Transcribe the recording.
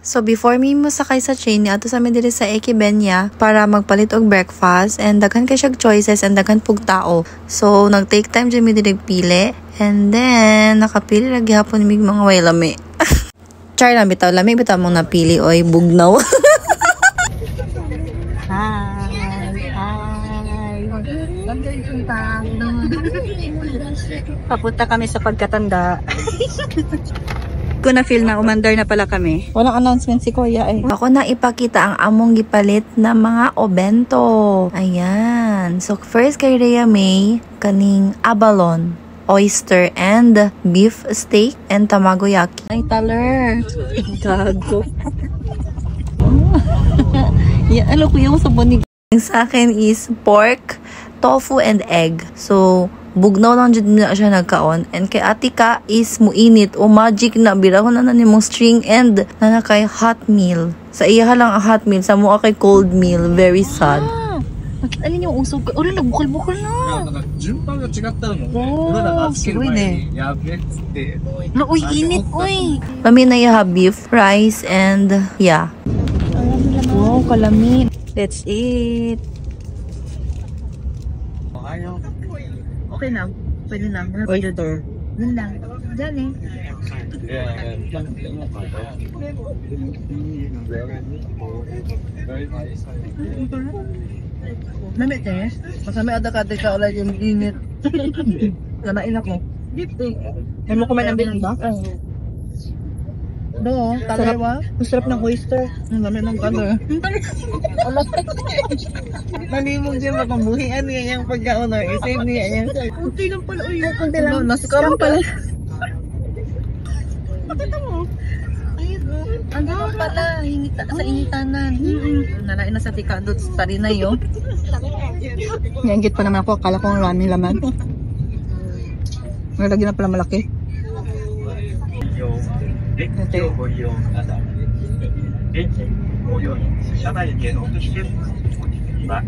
So before mi mo sakay sa train, ato sa mi diri sa Ekibenya para magpalit og breakfast and daghan kay siya choices and daghan pug tao. So nag-take time jud mi diri pili and then nakapili ra gyapon mi mga way lami. Char lang bitaw lami bitaw mong napili oy bugnaw. Hi. Papunta kami sa pagkatanda. Ko na feel na umandar na pala kami. Walang announcement si Kuya eh. Ako na ipakita ang among gipalit na mga obento. Ayan. So first kay Rhea May, kaning abalone, oyster and beef steak and tamagoyaki. Ay taler. Gago. Yan, ano ko yung sabon ni sa akin is pork, tofu and egg. So bugnaw lang dyan na siya nagkaon. And kay Atika is muinit o magic na birahon na nimong string and na kay hot meal. Sa iya lang ang hot meal. Sa mua kay cold meal. Very sad. Alin yung usog ka? Uri, nagbukal-bukal na. Oh, siroy ne. No, uy, init, uy. Kami na iha beef, rice, and yeah. Wow, kalami. Let's eat. Okay na. Pwede na. Oyster. Yun lang. Diyan eh. Namit eh. Masami ada-kada ka ulit yung init. Nanain ako. May mo kumain ng bilang ba? Do, talawa. Masarap ng oyster. Ang dami ng color. Malimong dyan makambuhian niya yung pagkaunor. I-save niya yan. Kunti lang pala. Uy, kunti lang. Naskaram pala. Pakita mo. Ano pala? Sa initanan. Nalain na sa tika doon sa rinay yun. Nyanggit pa naman ako. Akala ko ang raming laman. Nalagyan na pala malaki. Ito. ご利用ください。現在、ご利用に車内でのお客様は、